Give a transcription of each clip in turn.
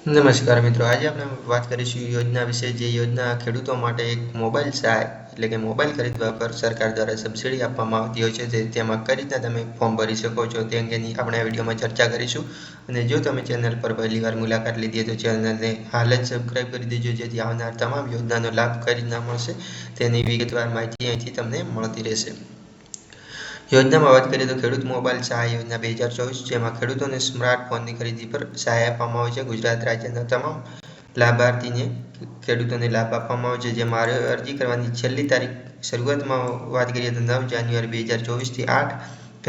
નમસ્કાર મિત્રો, આજે આપણે વાત કરીશું યોજના વિશે. જે યોજના ખેડૂતો માટે એક મોબાઈલ સહાય એટલે કે મોબાઈલ ખરીદવા પર સરકાર દ્વારા સબસિડી આપવામાં આવતી હોય છે. તેમાં કઈ રીતના તમે ફોર્મ ભરી શકો છો તે અંગેની આપણે આ વિડીયોમાં ચર્ચા કરીશું. અને જો તમે ચેનલ પર પહેલી વાર મુલાકાત લીધી તો ચેનલને હાલ જ સબસ્ક્રાઈબ કરી દેજો, જેથી આવનાર તમામ યોજનાનો લાભ કઈ રીતના મળશે તેની વિગતવાર માહિતી અહીંથી તમને મળતી રહેશે. યોજનામાં વાત કરીએ તો ખેડૂત મોબાઈલ સહાય યોજના 2024, જેમાં ખેડૂતોને સ્માર્ટફોનની ખરીદી પર સહાય આપવામાં આવે છે. ગુજરાત રાજ્યના તમામ લાભાર્થીને ખેડૂતોને લાભ આપવામાં આવે છે. જેમાં અરજી કરવાની છેલ્લી તારીખ શરૂઆતમાં વાત કરીએ તો 9 જાન્યુઆરી 2024 થી 8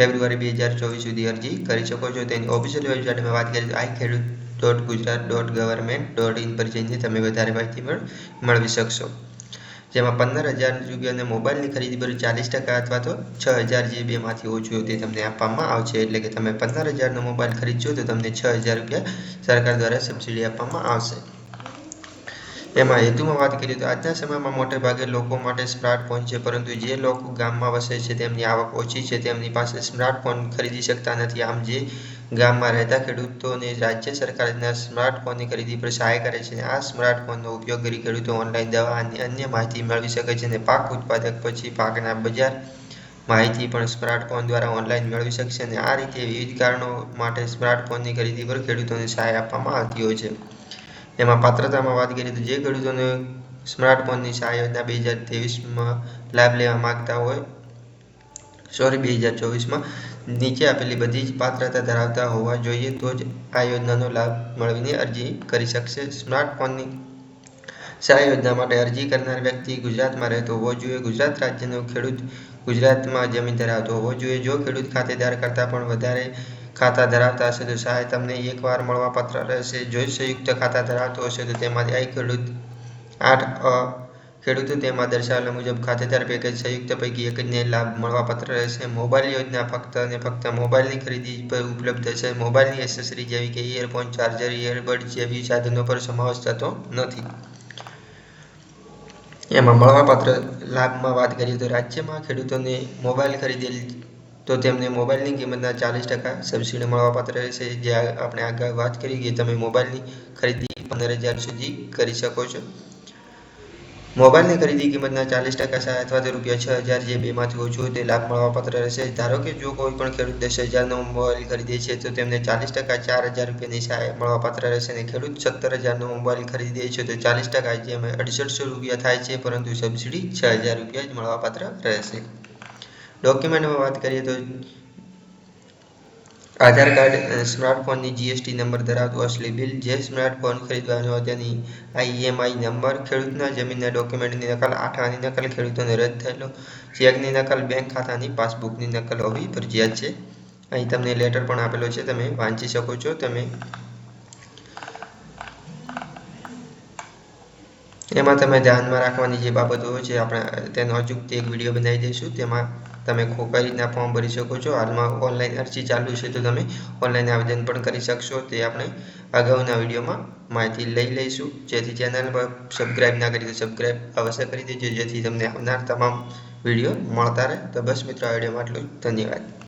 ફેબ્રુઆરી 2024 સુધી અરજી કરી શકો છો. તેની ઓફિશિયલ વેબસાઇટમાં વાત કરીએ તો iKheduત.gujarat.government.in પર જઈને તમે વધારે માહિતી મેળવી શકશો. જેમાં 15,000 રૂપિયાની મોબાઈલની ખરીદી પર 40% અથવા તો 6,000 જે બેમાંથી ઓછું હોય તે તમને આપવામાં આવશે. એટલે કે તમે 15,000નો મોબાઈલ ખરીદશો તો તમને 6,000 રૂપિયા સરકાર દ્વારા સબસિડી આપવામાં આવશે. એમાં હેતુમાં વાત કરીએ તો આજના સમયમાં મોટે ભાગે લોકો માટે સ્માર્ટફોન છે, પરંતુ જે લોકો ગામમાં વસે છે, તેમની આવક ઓછી છે, તેમની પાસે સ્માર્ટફોન ખરીદી શકતા નથી. આમ જે ગામમાં રહેતા ખેડૂતોને રાજ્ય સરકારના સ્માર્ટફોનની ખરીદી પર સહાય કરે છે. આ સ્માર્ટફોનનો ઉપયોગ કરી ખેડૂતો ઓનલાઈન દવા અને અન્ય માહિતી મેળવી શકે છે અને પાક ઉત્પાદક પછી પાકના બજાર માહિતી પણ સ્માર્ટફોન દ્વારા ઓનલાઈન મેળવી શકશે. અને આ રીતે વિવિધ કારણો માટે સ્માર્ટફોનની ખરીદી પર ખેડૂતોને સહાય આપવામાં આવતી હોય છે. એમાં પાત્રતામાં વાત કરીએ તો જે ખેડૂતોને સ્માર્ટફોનની સહાય યોજના 2023માં લાભ લેવા માંગતા હોય 2024માં નીચે આપેલી બધી જ પાત્રતા ધરાવતા હોવા જોઈએ તો જ આ યોજનાનો લાભ મેળવીને અરજી કરી શકશે. સ્માર્ટફોનની સહાય યોજના માટે અરજી કરનાર વ્યક્તિ ગુજરાતમાં રહેતો હોવો જોઈએ. ગુજરાત રાજ્યનો ખેડૂત ગુજરાતમાં જમીન ધરાવતો હોવો જોઈએ. જો ખેડૂત ખાતેદાર કરતાં પણ વધારે ખાતા ધરાવતા હશે તો સહાય તમને એકવાર મળવાપાત્ર રહેશે. જો સંયુક્ત ખાતા ધરાવતો હશે તો તેમાંથી iKheduત 8A ખેડૂતો તેમાં દર્શાવેલા મુજબ ખાતેદાર પૈકી સંયુક્ત પૈકી એક જને લાભ મળવાપાત્ર રહેશે. મોબાઈલ યોજના ફક્ત અને ફક્ત મોબાઈલની ખરીદી પર ઉપલબ્ધ છે. મોબાઈલની એસેસરી જેવી કે ઇયરફોન, ચાર્જર, ઇયરબડ્સ જેવી સાધનો પર સમાવેશ થતો નથી. એમાં મળવાપાત્ર લાભમાં વાત કરીએ તો રાજ્યમાં ખેડૂતોને મોબાઈલ ખરીદેલ તો તેમને મોબાઈલની કિંમતના 40% સબસિડી મળવાપાત્ર રહેશે. જે આપણે આગળ વાત કરી કે તમે મોબાઈલની ખરીદી 15,000 સુધી કરી શકો છો. મોબાઈલની ખરીદી કિંમતના 40% સહાય અથવા તો ₹6,000 જે બેમાંથી ઓછું હોય તે લાભ મળવાપાત્ર રહેશે. ધારો કે જો કોઈ પણ ખેડૂત 10,000નો મોબાઈલ ખરીદે છે તો તેમને 40% ₹4,000 રૂપિયાની સહાય મળવાપાત્ર રહેશે. અને ખેડૂત 17,000નો મોબાઈલ ખરીદે છે તો 40% જેમ ₹6,800 થાય છે, પરંતુ સબસિડી ₹6,000 જ મળવાપાત્ર રહેશે. ડોક્યુમેન્ટમાં વાત કરીએ તો આધાર કાર્ડ, સ્માર્ટફોનની જીએસટી નંબર ધરાવતું અસલી બિલ, જે સ્માર્ટફોન ખરીદવાનો હોય તેની IMEI નંબર, ખેડૂતના જમીનના ડોક્યુમેન્ટની નકલ, 8 આની નકલ, ખેડૂતોને રદ થયેલો ચેકની નકલ, બેંક ખાતાની પાસબુકની નકલ હોવી ફરજિયાત છે. અહીં તમને લેટર પણ આપેલો છે, તમે વાંચી શકો છો. એમાં તમે ધ્યાનમાં રાખવાની જે બાબતો હોય છે આપણે તેનો અચૂકથી એક વિડીયો બનાવી દઈશું. તેમાં તમે કઈ રીતના ફોર્મ ભરી શકો છો. હાલમાં ઓનલાઈન અરજી ચાલુ છે તો તમે ઓનલાઈન આવેદન પણ કરી શકશો. તે આપણે અગાઉના વિડીયોમાં માહિતી લઈ લઈશું. જેથી ચેનલ પર સબસ્ક્રાઈબ ના કરી તો સબસ્ક્રાઈબ અવશ્ય કરી દેજો, જેથી તમને આવનાર તમામ વિડીયો મળતા રહે. તો બસ મિત્રો, આ વિડીયોમાં આટલું જ. ધન્યવાદ.